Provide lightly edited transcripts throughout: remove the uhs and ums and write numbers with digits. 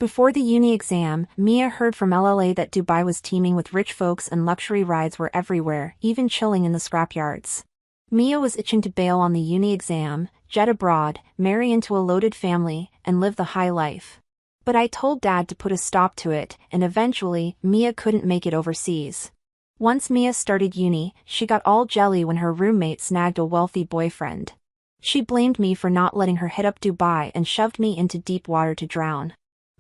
Before the uni exam, Mia heard from LLA that Dubai was teeming with rich folks and luxury rides were everywhere, even chilling in the scrapyards. Mia was itching to bail on the uni exam, jet abroad, marry into a loaded family, and live the high life. But I told Dad to put a stop to it, and eventually, Mia couldn't make it overseas. Once Mia started uni, she got all jelly when her roommate snagged a wealthy boyfriend. She blamed me for not letting her hit up Dubai and shoved me into deep water to drown.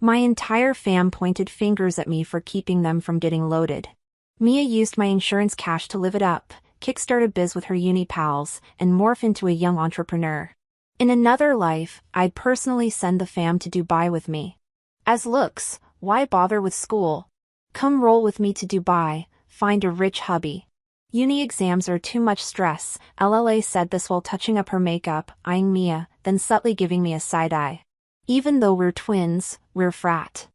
My entire fam pointed fingers at me for keeping them from getting loaded. Mia used my insurance cash to live it up, kickstart a biz with her uni pals, and morph into a young entrepreneur. In another life, I'd personally send the fam to Dubai with me. As looks, why bother with school? Come roll with me to Dubai, find a rich hubby. Uni exams are too much stress, LLA said this while touching up her makeup, eyeing Mia, then subtly giving me a side-eye. Even though we're twins, we're frat.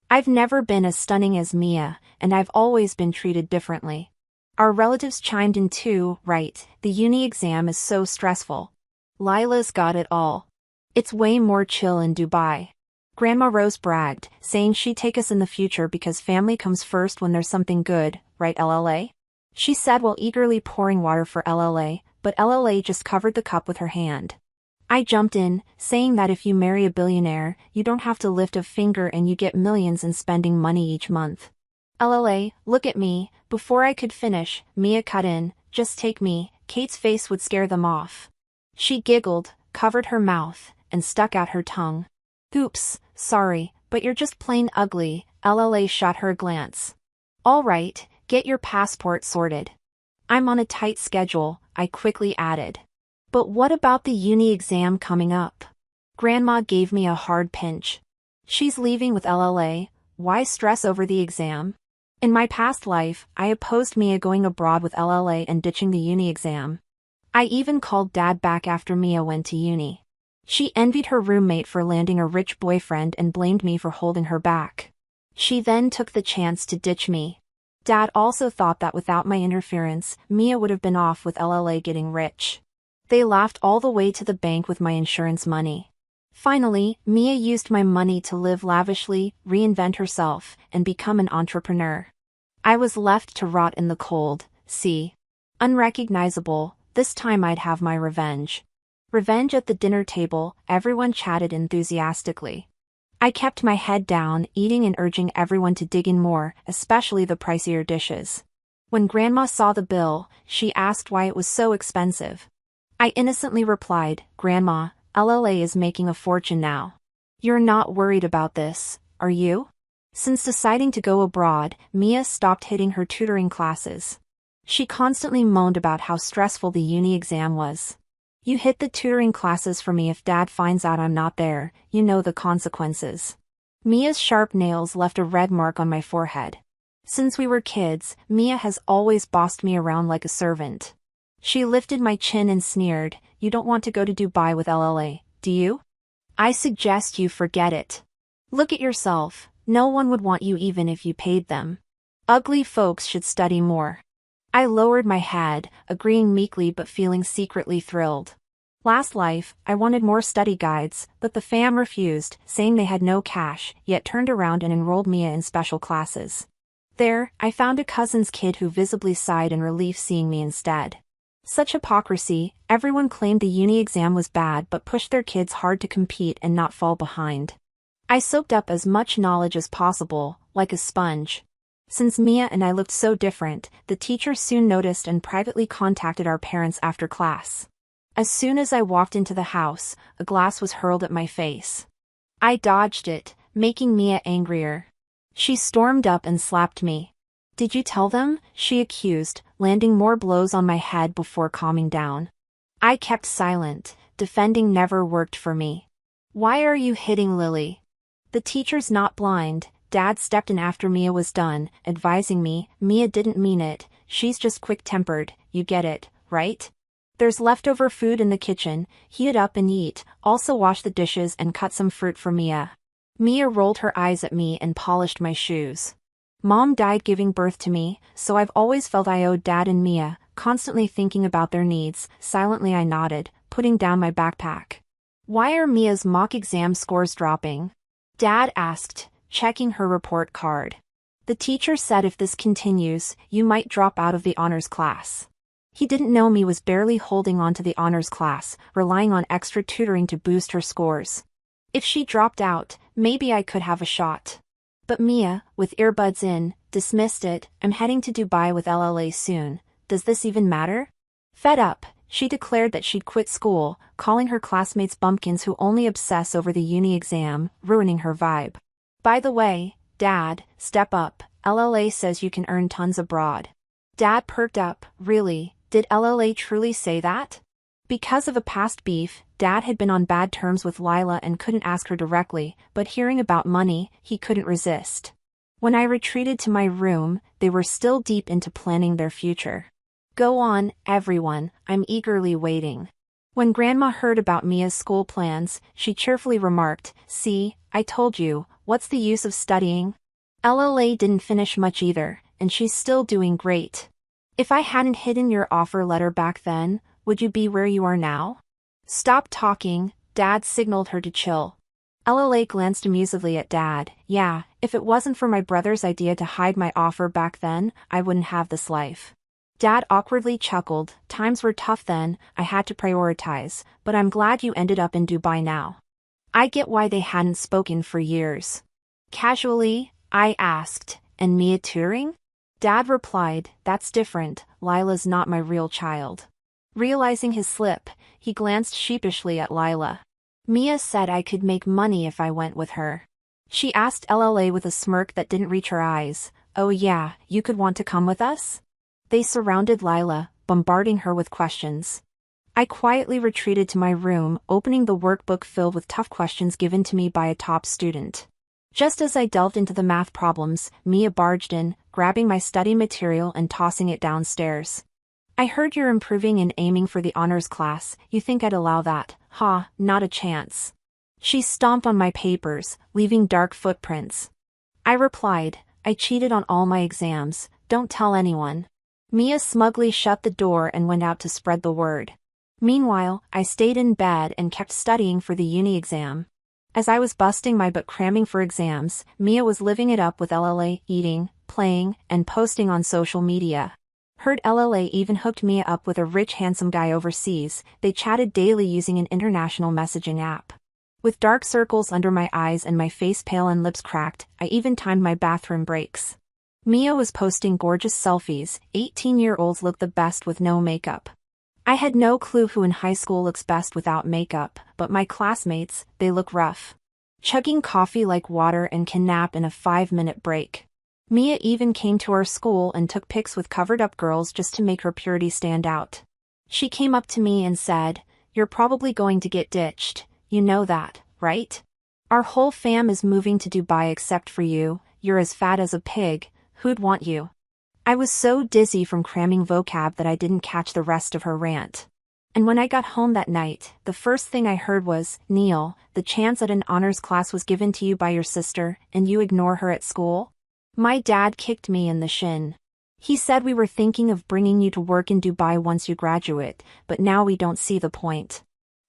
I've never been as stunning as Mia, and I've always been treated differently. Our relatives chimed in too, right, the uni exam is so stressful. Lila's got it all. It's way more chill in Dubai. Grandma Rose bragged, saying she'd take us in the future because family comes first when there's something good, right LLA? She said while eagerly pouring water for LLA, but LLA just covered the cup with her hand. I jumped in, saying that if you marry a billionaire, you don't have to lift a finger and you get millions in spending money each month. LLA, look at me. Before I could finish, Mia cut in, just take me. Kate's face would scare them off. She giggled, covered her mouth, and stuck out her tongue. Oops, sorry, but you're just plain ugly, LLA shot her a glance. All right, get your passport sorted. I'm on a tight schedule, I quickly added. But what about the uni exam coming up? Grandma gave me a hard pinch. She's leaving with LLA, why stress over the exam? In my past life, I opposed Mia going abroad with LLA and ditching the uni exam. I even called Dad back after Mia went to uni. She envied her roommate for landing a rich boyfriend and blamed me for holding her back. She then took the chance to ditch me. Dad also thought that without my interference, Mia would have been off with LLA getting rich. They laughed all the way to the bank with my insurance money. Finally, Mia used my money to live lavishly, reinvent herself, and become an entrepreneur. I was left to rot in the cold, sea. Unrecognizable, this time I'd have my revenge. Revenge at the dinner table, everyone chatted enthusiastically. I kept my head down, eating and urging everyone to dig in more, especially the pricier dishes. When Grandma saw the bill, she asked why it was so expensive. I innocently replied, Grandma, LLA is making a fortune now. You're not worried about this, are you? Since deciding to go abroad, Mia stopped hitting her tutoring classes. She constantly moaned about how stressful the uni exam was. You hit the tutoring classes for me if Dad finds out I'm not there, you know the consequences. Mia's sharp nails left a red mark on my forehead. Since we were kids, Mia has always bossed me around like a servant. She lifted my chin and sneered, you don't want to go to Dubai with LLA, do you? I suggest you forget it. Look at yourself, no one would want you even if you paid them. Ugly folks should study more. I lowered my head, agreeing meekly but feeling secretly thrilled. Last life, I wanted more study guides, but the fam refused, saying they had no cash, yet turned around and enrolled Mia in special classes. There, I found a cousin's kid who visibly sighed in relief seeing me instead. Such hypocrisy, everyone claimed the uni exam was bad but pushed their kids hard to compete and not fall behind. I soaked up as much knowledge as possible, like a sponge. Since Mia and I looked so different, the teacher soon noticed and privately contacted our parents after class. As soon as I walked into the house, a glass was hurled at my face. I dodged it, making Mia angrier. She stormed up and slapped me. Did you tell them? She accused, landing more blows on my head before calming down. I kept silent, defending never worked for me. Why are you hitting Lily? The teacher's not blind, Dad stepped in after Mia was done, advising me, Mia didn't mean it, she's just quick-tempered, you get it, right? There's leftover food in the kitchen, heat it up and eat, also wash the dishes and cut some fruit for Mia. Mia rolled her eyes at me and polished my shoes. Mom died giving birth to me, so I've always felt I owed Dad and Mia, constantly thinking about their needs. Silently I nodded, putting down my backpack. Why are Mia's mock exam scores dropping? Dad asked, checking her report card. The teacher said if this continues, you might drop out of the honors class. He didn't know Mia was barely holding on to the honors class, relying on extra tutoring to boost her scores. If she dropped out, maybe I could have a shot. But Mia, with earbuds in, dismissed it. I'm heading to Dubai with LLA soon. Does this even matter? Fed up, she declared that she'd quit school, calling her classmates bumpkins who only obsess over the uni exam, ruining her vibe. By the way, Dad, step up. LLA says you can earn tons abroad. Dad perked up. Really? Did LLA truly say that? Because of a past beef, Dad had been on bad terms with Lila and couldn't ask her directly, but hearing about money, he couldn't resist. When I retreated to my room, they were still deep into planning their future. Go on, everyone, I'm eagerly waiting. When Grandma heard about Mia's school plans, she cheerfully remarked, "See, I told you, what's the use of studying?" LLA didn't finish much either, and she's still doing great. If I hadn't hidden your offer letter back then, would you be where you are now? Stop talking, Dad signaled her to chill. LLA glanced amusedly at Dad. Yeah, if it wasn't for my brother's idea to hide my offer back then, I wouldn't have this life. Dad awkwardly chuckled. Times were tough then, I had to prioritize, but I'm glad you ended up in Dubai now. I get why they hadn't spoken for years. Casually, I asked, and Mia tutoring? Dad replied, that's different, Lila's not my real child. Realizing his slip, he glanced sheepishly at Lila. Mia said I could make money if I went with her. She asked LLA with a smirk that didn't reach her eyes. Oh yeah, you could want to come with us? They surrounded Lila, bombarding her with questions. I quietly retreated to my room, opening the workbook filled with tough questions given to me by a top student. Just as I delved into the math problems, Mia barged in, grabbing my study material and tossing it downstairs. I heard you're improving and aiming for the honors class. You think I'd allow that? Ha, not a chance. She stomped on my papers, leaving dark footprints. I replied, I cheated on all my exams, don't tell anyone. Mia smugly shut the door and went out to spread the word. Meanwhile, I stayed in bed and kept studying for the uni exam. As I was busting my butt cramming for exams, Mia was living it up with LLA, eating, playing, and posting on social media. Heard LLA even hooked Mia up with a rich handsome guy overseas. They chatted daily using an international messaging app. With dark circles under my eyes and my face pale and lips cracked, I even timed my bathroom breaks. Mia was posting gorgeous selfies. 18-year-olds look the best with no makeup. I had no clue who in high school looks best without makeup, but my classmates, they look rough. Chugging coffee like water and can nap in a 5-minute break. Mia even came to our school and took pics with covered-up girls just to make her purity stand out. She came up to me and said, "You're probably going to get ditched, you know that, right? Our whole fam is moving to Dubai except for you, you're as fat as a pig, who'd want you?" I was so dizzy from cramming vocab that I didn't catch the rest of her rant. And when I got home that night, the first thing I heard was, "Neil, the chance at an honors class was given to you by your sister, and you ignore her at school?" My dad kicked me in the shin. He said we were thinking of bringing you to work in Dubai once you graduate, but now we don't see the point.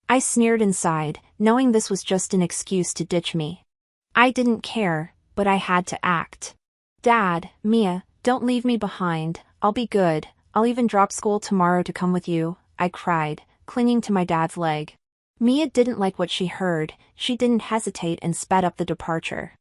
I sneered inside, knowing this was just an excuse to ditch me. I didn't care, but I had to act. Dad, Mia, don't leave me behind, I'll be good, I'll even drop school tomorrow to come with you, I cried, clinging to my dad's leg. Mia didn't like what she heard. She didn't hesitate and sped up the departure.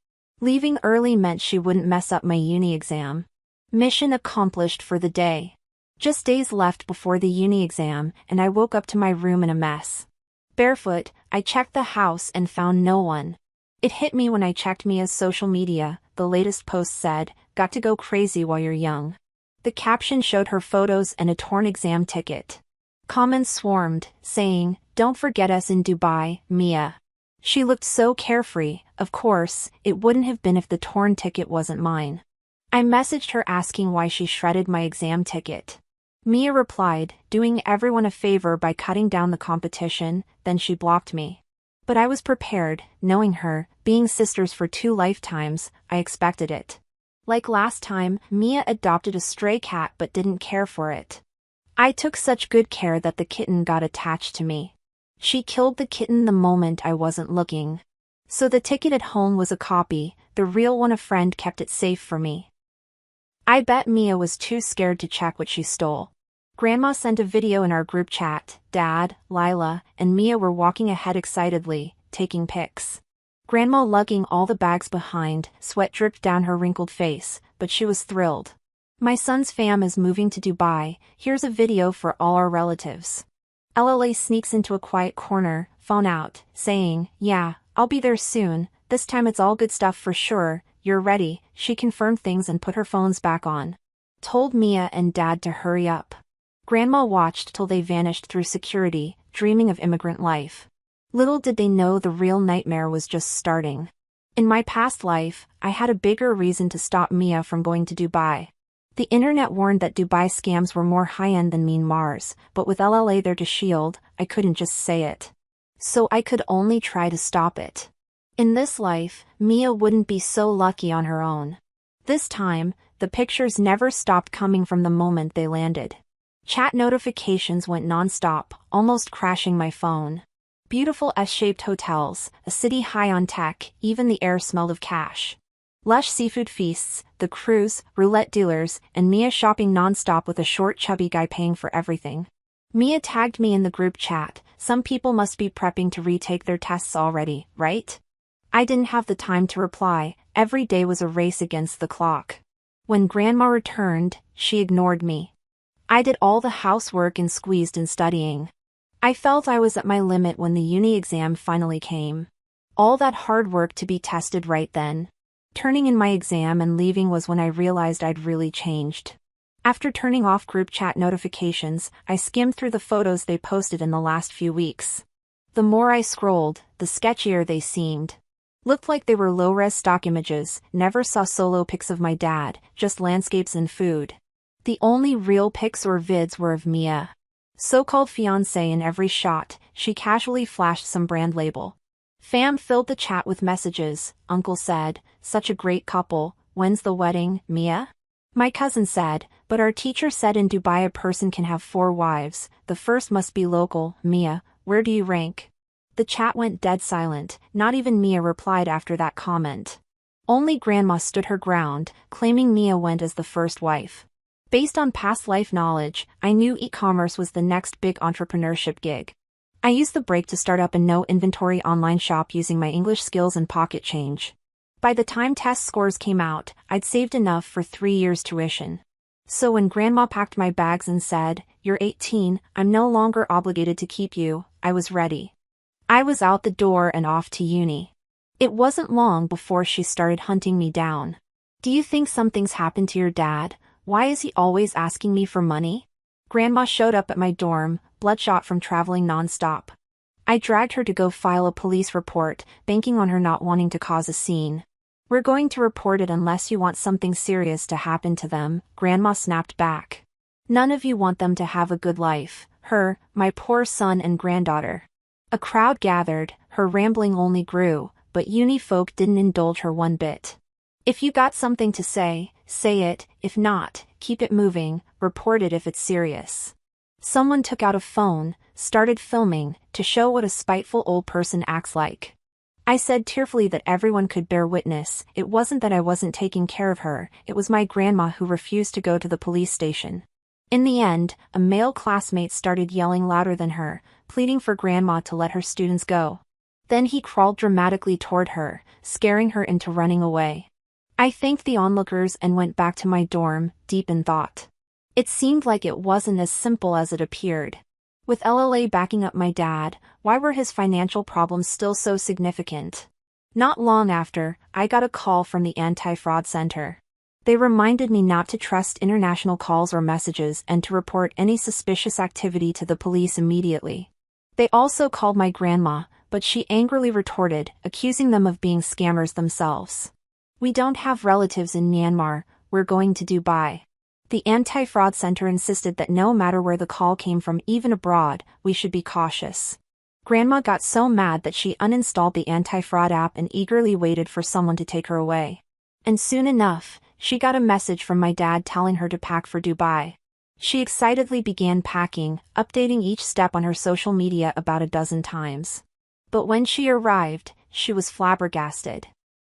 Leaving early meant she wouldn't mess up my uni exam. Mission accomplished for the day. Just days left before the uni exam, and I woke up to my room in a mess. Barefoot, I checked the house and found no one. It hit me when I checked Mia's social media. The latest post said, "Got to go crazy while you're young." The caption showed her photos and a torn exam ticket. Comments swarmed, saying, "Don't forget us in Dubai, Mia." She looked so carefree. Of course, it wouldn't have been if the torn ticket wasn't mine. I messaged her asking why she shredded my exam ticket. Mia replied, doing everyone a favor by cutting down the competition, then she blocked me. But I was prepared, knowing her, being sisters for 2 lifetimes, I expected it. Like last time, Mia adopted a stray cat but didn't care for it. I took such good care that the kitten got attached to me. She killed the kitten the moment I wasn't looking. So the ticket at home was a copy, the real one a friend kept it safe for me. I bet Mia was too scared to check what she stole. Grandma sent a video in our group chat. Dad, Lila, and Mia were walking ahead excitedly, taking pics. Grandma lugging all the bags behind, sweat dripped down her wrinkled face, but she was thrilled. My son's fam is moving to Dubai, here's a video for all our relatives. LLA sneaks into a quiet corner, phone out, saying, yeah, I'll be there soon, this time it's all good stuff for sure, you're ready. She confirmed things and put her phones back on. Told Mia and Dad to hurry up. Grandma watched till they vanished through security, dreaming of immigrant life. Little did they know the real nightmare was just starting. In my past life, I had a bigger reason to stop Mia from going to Dubai. The internet warned that Dubai scams were more high-end than Myanmar's, but with LLA there to shield, I couldn't just say it. So I could only try to stop it. In this life, Mia wouldn't be so lucky on her own. This time, the pictures never stopped coming from the moment they landed. Chat notifications went non-stop, almost crashing my phone. Beautiful S-shaped hotels, a city high on tech, even the air smelled of cash. Lush seafood feasts, the cruise, roulette dealers, and Mia shopping non-stop with a short chubby guy paying for everything. Mia tagged me in the group chat, some people must be prepping to retake their tests already, right? I didn't have the time to reply, every day was a race against the clock. When Grandma returned, she ignored me. I did all the housework and squeezed in studying. I felt I was at my limit when the uni exam finally came. All that hard work to be tested right then. Turning in my exam and leaving was when I realized I'd really changed. After turning off group chat notifications, I skimmed through the photos they posted in the last few weeks. The more I scrolled, the sketchier they seemed. Looked like they were low-res stock images, never saw solo pics of my dad, just landscapes and food. The only real pics or vids were of Mia. So-called fiancé in every shot, she casually flashed some brand label. Fam filled the chat with messages. Uncle said, such a great couple, when's the wedding, Mia? My cousin said, but our teacher said in Dubai a person can have 4 wives, the first must be local. Mia, where do you rank? The chat went dead silent, not even Mia replied after that comment. Only Grandma stood her ground, claiming Mia went as the first wife. Based on past life knowledge, I knew e-commerce was the next big entrepreneurship gig. I used the break to start up a no-inventory online shop using my English skills and pocket change. By the time test scores came out, I'd saved enough for 3 years' tuition. So when Grandma packed my bags and said, "You're 18, I'm no longer obligated to keep you," I was ready. I was out the door and off to uni. It wasn't long before she started hunting me down. "Do you think something's happened to your dad? Why is he always asking me for money?" Grandma showed up at my dorm, bloodshot from traveling non-stop. I dragged her to go file a police report, banking on her not wanting to cause a scene. "We're going to report it unless you want something serious to happen to them," Grandma snapped back. "None of you want them to have a good life, her, my poor son and granddaughter." A crowd gathered, her rambling only grew, but uni folk didn't indulge her one bit. "If you got something to say it, if not, keep it moving, report it if it's serious." Someone took out a phone, started filming, to show what a spiteful old person acts like. I said tearfully that everyone could bear witness, it wasn't that I wasn't taking care of her, it was my grandma who refused to go to the police station. In the end, a male classmate started yelling louder than her, pleading for Grandma to let her students go. Then he crawled dramatically toward her, scaring her into running away. I thanked the onlookers and went back to my dorm, deep in thought. It seemed like it wasn't as simple as it appeared. With LLA backing up my dad, why were his financial problems still so significant? Not long after, I got a call from the anti-fraud center. They reminded me not to trust international calls or messages and to report any suspicious activity to the police immediately. They also called my grandma, but she angrily retorted, accusing them of being scammers themselves. "We don't have relatives in Myanmar, we're going to Dubai." The anti-fraud center insisted that no matter where the call came from, even abroad, we should be cautious. Grandma got so mad that she uninstalled the anti-fraud app and eagerly waited for someone to take her away. And soon enough, she got a message from my dad telling her to pack for Dubai. She excitedly began packing, updating each step on her social media about a dozen times. But when she arrived, she was flabbergasted.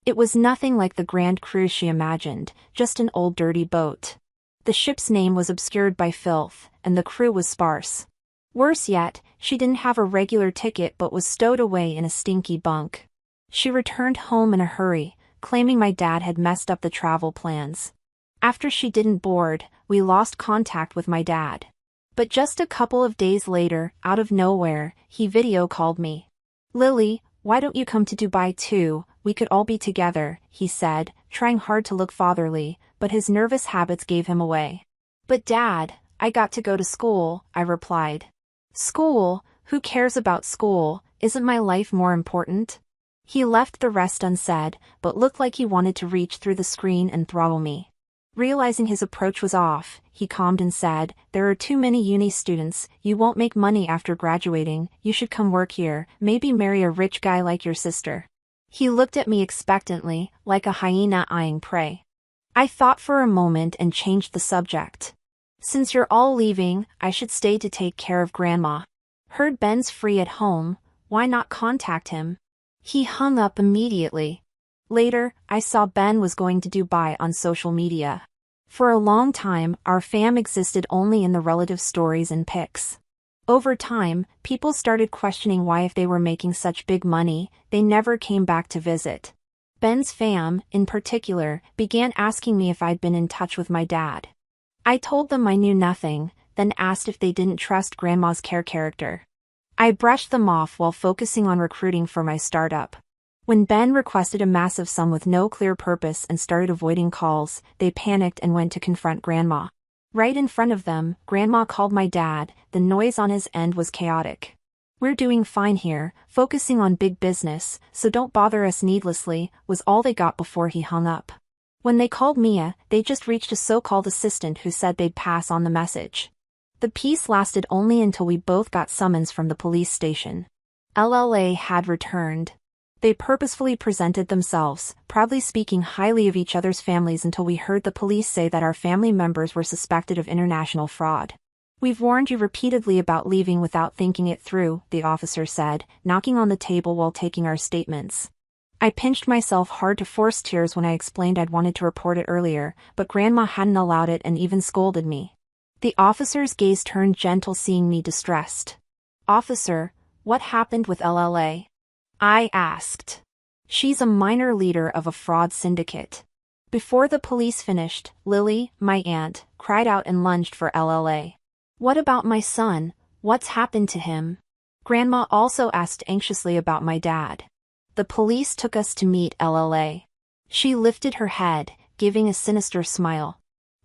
It was nothing like the grand cruise she imagined, just an old dirty boat. The ship's name was obscured by filth, and the crew was sparse. Worse yet, she didn't have a regular ticket but was stowed away in a stinky bunk. She returned home in a hurry, claiming my dad had messed up the travel plans. After she didn't board, we lost contact with my dad. But just a couple of days later, out of nowhere, he video called me. "Lily, why don't you come to Dubai too? We could all be together," he said, trying hard to look fatherly, but his nervous habits gave him away. "But Dad, I got to go to school," I replied. "School? Who cares about school? Isn't my life more important?" He left the rest unsaid, but looked like he wanted to reach through the screen and throttle me. Realizing his approach was off, he calmed and said, "There are too many uni students, you won't make money after graduating, you should come work here, maybe marry a rich guy like your sister." He looked at me expectantly, like a hyena eyeing prey. I thought for a moment and changed the subject. "Since you're all leaving, I should stay to take care of Grandma. Heard Ben's free at home, why not contact him?" He hung up immediately. Later, I saw Ben was going to Dubai on social media. For a long time, our fam existed only in the relative stories and pics. Over time, people started questioning why, if they were making such big money, they never came back to visit. Ben's fam, in particular, began asking me if I'd been in touch with my dad. I told them I knew nothing, then asked if they didn't trust Grandma's character. I brushed them off while focusing on recruiting for my startup. When Ben requested a massive sum with no clear purpose and started avoiding calls, they panicked and went to confront Grandma. Right in front of them, Grandma called my dad, the noise on his end was chaotic. "We're doing fine here, focusing on big business, so don't bother us needlessly," was all they got before he hung up. When they called Mia, they just reached a so-called assistant who said they'd pass on the message. The peace lasted only until we both got summons from the police station. LLA had returned. They purposefully presented themselves, proudly speaking highly of each other's families, until we heard the police say that our family members were suspected of international fraud. "We've warned you repeatedly about leaving without thinking it through," the officer said, knocking on the table while taking our statements. I pinched myself hard to force tears when I explained I'd wanted to report it earlier, but Grandma hadn't allowed it and even scolded me. The officer's gaze turned gentle, seeing me distressed. "Officer, what happened with LLA?" I asked. "She's a minor leader of a fraud syndicate." Before the police finished, Lily, my aunt, cried out and lunged for LLA. "What about my son? What's happened to him?" Grandma also asked anxiously about my dad. The police took us to meet LLA. She lifted her head, giving a sinister smile.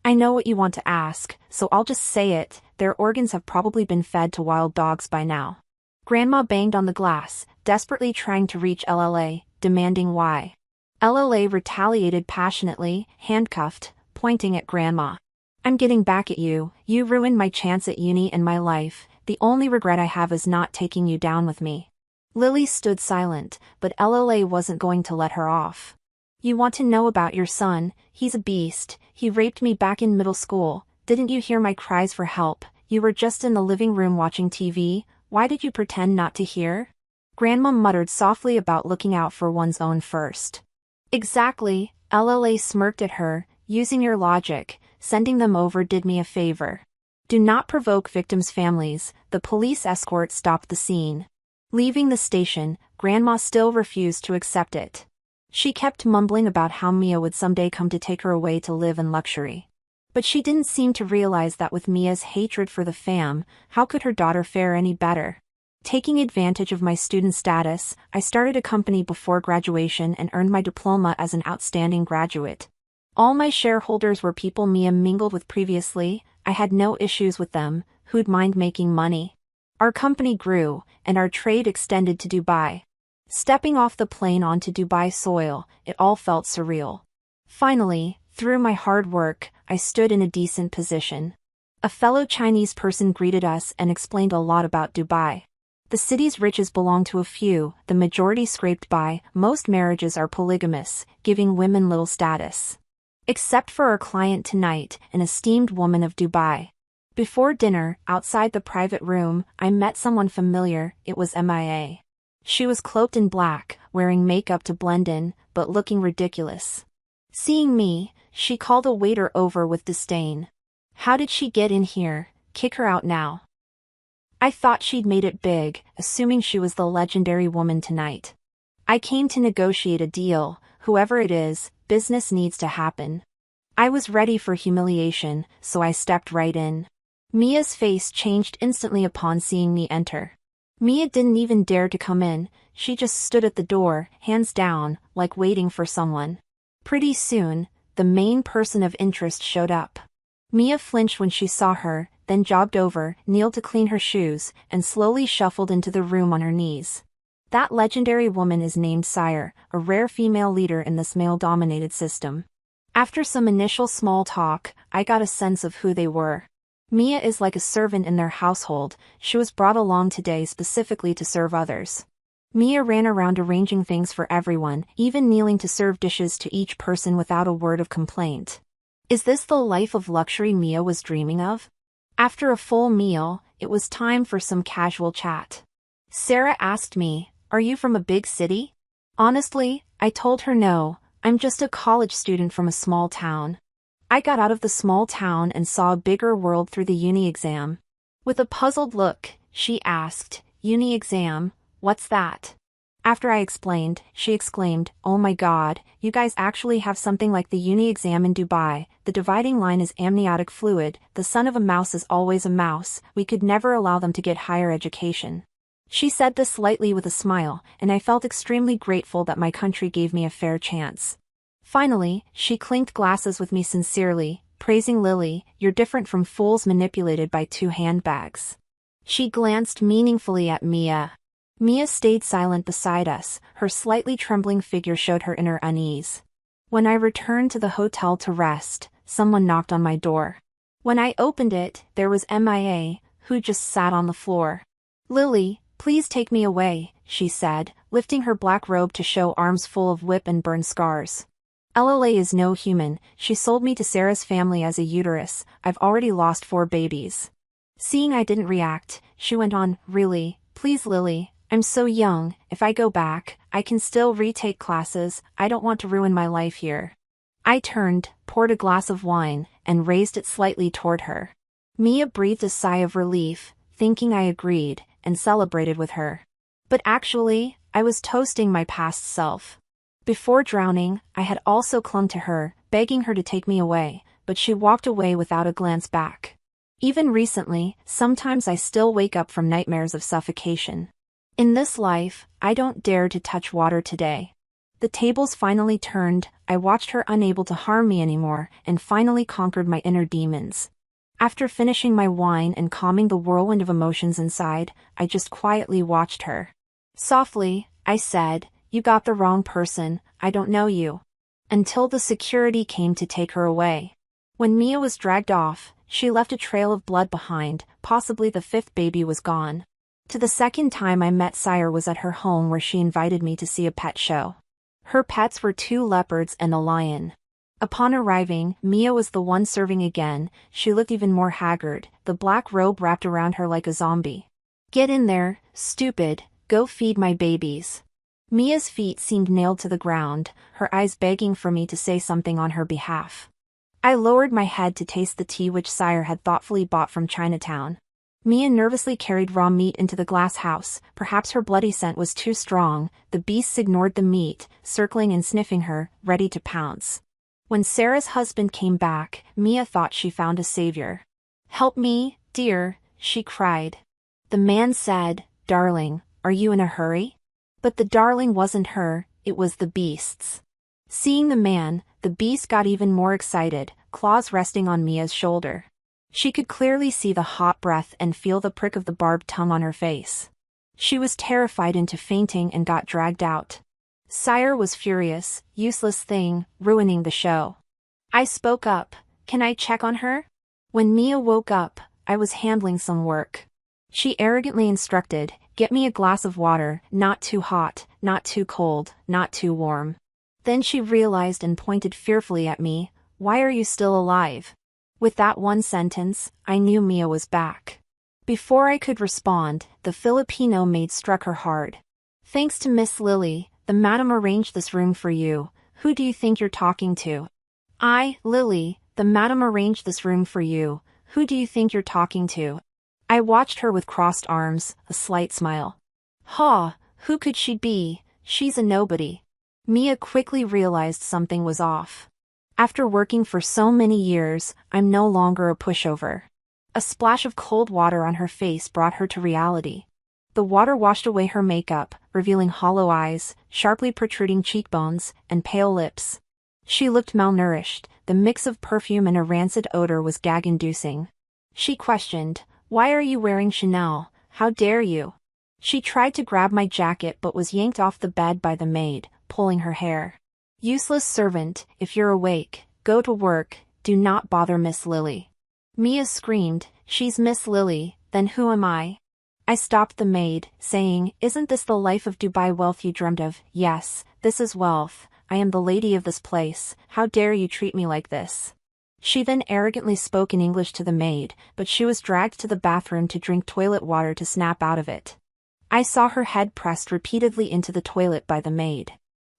"I know what you want to ask, so I'll just say it, their organs have probably been fed to wild dogs by now." Grandma banged on the glass, desperately trying to reach LLA, demanding why. LLA retaliated passionately, handcuffed, pointing at Grandma. "I'm getting back at you, you ruined my chance at uni and my life, the only regret I have is not taking you down with me." Lily stood silent, but LLA wasn't going to let her off. "You want to know about your son, he's a beast, he raped me back in middle school, didn't you hear my cries for help, you were just in the living room watching TV, why did you pretend not to hear?" Grandma muttered softly about looking out for one's own first. "Exactly," LLA smirked at her, "using your logic, sending them over did me a favor. Do not provoke victims' families." The police escort stopped the scene. Leaving the station, Grandma still refused to accept it. She kept mumbling about how Mia would someday come to take her away to live in luxury. But she didn't seem to realize that with Mia's hatred for the fam, how could her daughter fare any better? Taking advantage of my student status, I started a company before graduation and earned my diploma as an outstanding graduate. All my shareholders were people Mia mingled with previously. I had no issues with them, who'd mind making money. Our company grew, and our trade extended to Dubai. Stepping off the plane onto Dubai soil, it all felt surreal. Finally, through my hard work, I stood in a decent position. A fellow Chinese person greeted us and explained a lot about Dubai. The city's riches belong to a few, the majority scraped by. Most marriages are polygamous, giving women little status. Except for our client tonight, an esteemed woman of Dubai. Before dinner, outside the private room, I met someone familiar. It was Mia. She was cloaked in black, wearing makeup to blend in, but looking ridiculous. Seeing me, she called a waiter over with disdain. How did she get in here? Kick her out now. I thought she'd made it big, assuming she was the legendary woman tonight. I came to negotiate a deal, whoever it is, business needs to happen. I was ready for humiliation, so I stepped right in. Mia's face changed instantly upon seeing me enter. Mia didn't even dare to come in, she just stood at the door, hands down, like waiting for someone. Pretty soon, the main person of interest showed up. Mia flinched when she saw her, then jogged over, kneeled to clean her shoes, and slowly shuffled into the room on her knees. That legendary woman is named Sire, a rare female leader in this male-dominated system. After some initial small talk, I got a sense of who they were. Mia is like a servant in their household, she was brought along today specifically to serve others. Mia ran around arranging things for everyone, even kneeling to serve dishes to each person without a word of complaint. Is this the life of luxury Mia was dreaming of? After a full meal, it was time for some casual chat. Sarah asked me, "Are you from a big city?" Honestly, I told her no, I'm just a college student from a small town. I got out of the small town and saw a bigger world through the uni exam. With a puzzled look, she asked, "Uni exam, what's that?" After I explained, she exclaimed, "Oh my god, you guys actually have something like the uni exam in Dubai. The dividing line is amniotic fluid, the son of a mouse is always a mouse, we could never allow them to get higher education." She said this lightly with a smile, and I felt extremely grateful that my country gave me a fair chance. Finally, she clinked glasses with me sincerely, praising Lily, "You're different from fools manipulated by 2 handbags." She glanced meaningfully at Mia. Mia stayed silent beside us, her slightly trembling figure showed her inner unease. When I returned to the hotel to rest, someone knocked on my door. When I opened it, there was Mia, who just sat on the floor. "Lily, please take me away," she said, lifting her black robe to show arms full of whip and burn scars. "Lla is no human, she sold me to Sarah's family as a uterus, I've already lost 4 babies." Seeing I didn't react, she went on, "Really, please Lily, I'm so young, if I go back, I can still retake classes, I don't want to ruin my life here." I turned, poured a glass of wine, and raised it slightly toward her. Mia breathed a sigh of relief, thinking I agreed, and celebrated with her. But actually, I was toasting my past self. Before drowning, I had also clung to her, begging her to take me away, but she walked away without a glance back. Even recently, sometimes I still wake up from nightmares of suffocation. In this life, I don't dare to touch water today. The tables finally turned, I watched her unable to harm me anymore, and finally conquered my inner demons. After finishing my wine and calming the whirlwind of emotions inside, I just quietly watched her. Softly, I said, "You got the wrong person, I don't know you." Until the security came to take her away. When Mia was dragged off, she left a trail of blood behind, possibly the 5th baby was gone. To the second time I met Sire was at her home where she invited me to see a pet show. Her pets were 2 leopards and a lion. Upon arriving, Mia was the one serving again, she looked even more haggard, the black robe wrapped around her like a zombie. "Get in there, stupid, go feed my babies." Mia's feet seemed nailed to the ground, her eyes begging for me to say something on her behalf. I lowered my head to taste the tea which Sire had thoughtfully bought from Chinatown. Mia nervously carried raw meat into the glass house, perhaps her bloody scent was too strong, the beasts ignored the meat, circling and sniffing her, ready to pounce. When Sarah's husband came back, Mia thought she found a savior. "Help me, dear," she cried. The man said, "Darling, are you in a hurry?" But the darling wasn't her, it was the beasts. Seeing the man, the beast got even more excited, claws resting on Mia's shoulder. She could clearly see the hot breath and feel the prick of the barbed tongue on her face. She was terrified into fainting and got dragged out. Sire was furious, useless thing, ruining the show. I spoke up, "Can I check on her?" When Mia woke up, I was handling some work. She arrogantly instructed, "Get me a glass of water, not too hot, not too cold, not too warm." Then she realized and pointed fearfully at me, "Why are you still alive?" With that one sentence, I knew Mia was back. Before I could respond, the Filipino maid struck her hard. Thanks to Miss Lily, the madam arranged this room for you. Who do you think you're talking to? I, Lily, the madam arranged this room for you. Who do you think you're talking to? I watched her with crossed arms, a slight smile. Ha, who could she be? She's a nobody. Mia quickly realized something was off. After working for so many years, I'm no longer a pushover. A splash of cold water on her face brought her to reality. The water washed away her makeup, revealing hollow eyes, sharply protruding cheekbones, and pale lips. She looked malnourished. The mix of perfume and a rancid odor was gag-inducing. She questioned, "Why are you wearing Chanel? How dare you?" She tried to grab my jacket but was yanked off the bed by the maid, pulling her hair. "Useless servant, if you're awake, go to work, do not bother Miss Lily." Mia screamed, "She's Miss Lily, then who am I?" I stopped the maid, saying, "Isn't this the life of Dubai wealth you dreamt of?" "Yes, this is wealth. I am the lady of this place. How dare you treat me like this?" She then arrogantly spoke in English to the maid, but she was dragged to the bathroom to drink toilet water to snap out of it. I saw her head pressed repeatedly into the toilet by the maid.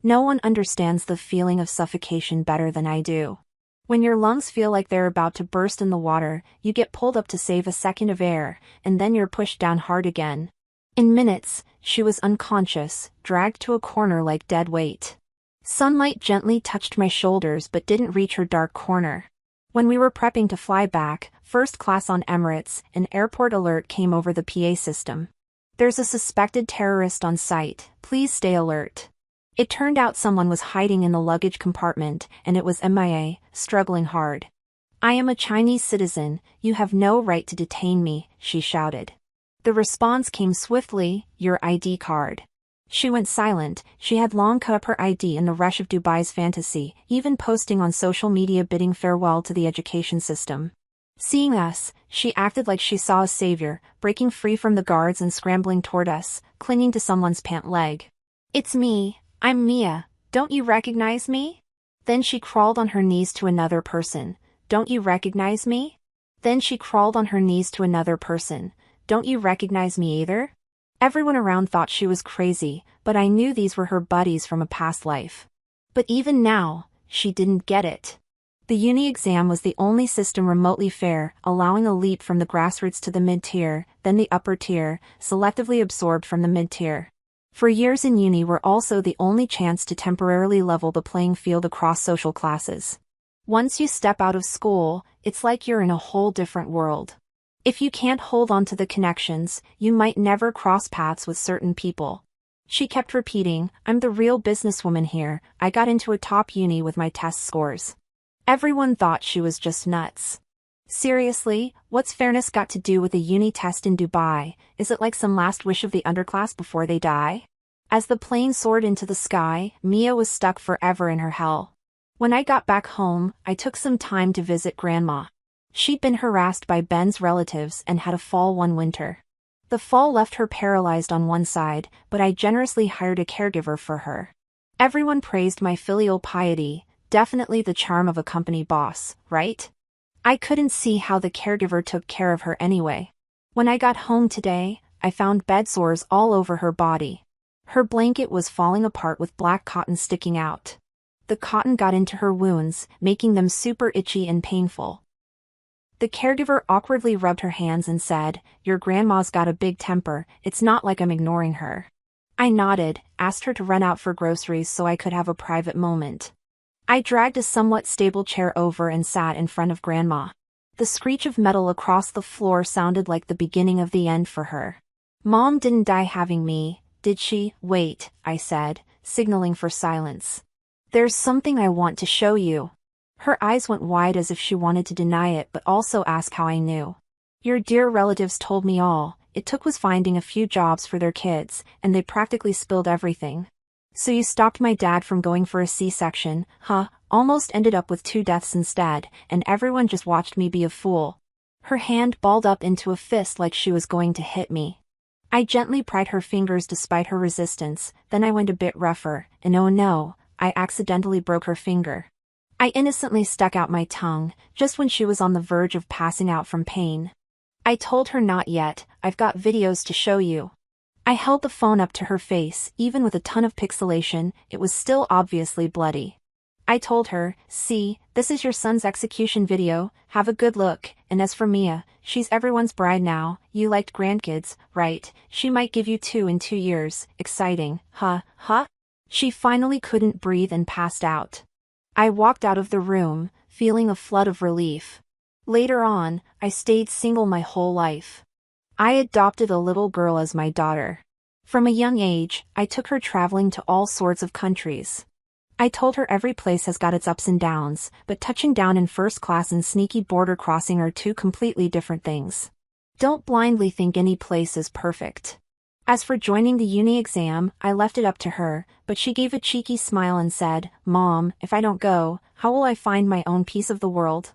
No one understands the feeling of suffocation better than I do. When your lungs feel like they're about to burst in the water, you get pulled up to save a second of air, and then you're pushed down hard again. In minutes, she was unconscious, dragged to a corner like dead weight. Sunlight gently touched my shoulders but didn't reach her dark corner. When we were prepping to fly back, first class on Emirates, an airport alert came over the PA system. "There's a suspected terrorist on site, please stay alert." It turned out someone was hiding in the luggage compartment, and it was MIA, struggling hard. "I am a Chinese citizen, you have no right to detain me," she shouted. The response came swiftly, "Your ID card." She went silent. She had long cut up her ID in the rush of Dubai's fantasy, even posting on social media bidding farewell to the education system. Seeing us, she acted like she saw a savior, breaking free from the guards and scrambling toward us, clinging to someone's pant leg. "It's me, I'm Mia, don't you recognize me?" Then she crawled on her knees to another person. "Don't you recognize me?" Then she crawled on her knees to another person. "Don't you recognize me either?" Everyone around thought she was crazy, but I knew these were her buddies from a past life. But even now, she didn't get it. The uni exam was the only system remotely fair, allowing a leap from the grassroots to the mid-tier, then the upper tier, selectively absorbed from the mid-tier. For years in uni were also the only chance to temporarily level the playing field across social classes. Once you step out of school, it's like you're in a whole different world. If you can't hold on to the connections, you might never cross paths with certain people. She kept repeating, "I'm the real businesswoman here, I got into a top uni with my test scores." Everyone thought she was just nuts. Seriously, what's fairness got to do with a uni test in Dubai? Is it like some last wish of the underclass before they die? As the plane soared into the sky, Mia was stuck forever in her hell. When I got back home, I took some time to visit Grandma. She'd been harassed by Ben's relatives and had a fall one winter. The fall left her paralyzed on one side, but I generously hired a caregiver for her. Everyone praised my filial piety, definitely the charm of a company boss, right? I couldn't see how the caregiver took care of her anyway. When I got home today, I found bed sores all over her body. Her blanket was falling apart with black cotton sticking out. The cotton got into her wounds, making them super itchy and painful. The caregiver awkwardly rubbed her hands and said, "Your grandma's got a big temper, it's not like I'm ignoring her." I nodded, asked her to run out for groceries so I could have a private moment. I dragged a somewhat stable chair over and sat in front of Grandma. The screech of metal across the floor sounded like the beginning of the end for her. "Mom didn't die having me, did she?" "Wait," I said, signaling for silence. "There's something I want to show you." Her eyes went wide as if she wanted to deny it but also ask how I knew. "Your dear relatives told me all it took was finding a few jobs for their kids, and they practically spilled everything. So you stopped my dad from going for a C-section, huh? Almost ended up with 2 deaths instead, and everyone just watched me be a fool." Her hand balled up into a fist like she was going to hit me. I gently pried her fingers despite her resistance, then I went a bit rougher, and oh no, I accidentally broke her finger. I innocently stuck out my tongue, just when she was on the verge of passing out from pain. I told her, "Not yet, I've got videos to show you." I held the phone up to her face. Even with a ton of pixelation, it was still obviously bloody. I told her, "See, this is your son's execution video, have a good look, and as for Mia, she's everyone's bride now. You liked grandkids, right? She might give you 2 in 2 years, exciting, huh, huh?" She finally couldn't breathe and passed out. I walked out of the room, feeling a flood of relief. Later on, I stayed single my whole life. I adopted a little girl as my daughter. From a young age, I took her traveling to all sorts of countries. I told her every place has got its ups and downs, but touching down in first class and sneaky border crossing are 2 completely different things. Don't blindly think any place is perfect. As for joining the uni exam, I left it up to her, but she gave a cheeky smile and said, "Mom, if I don't go, how will I find my own piece of the world?"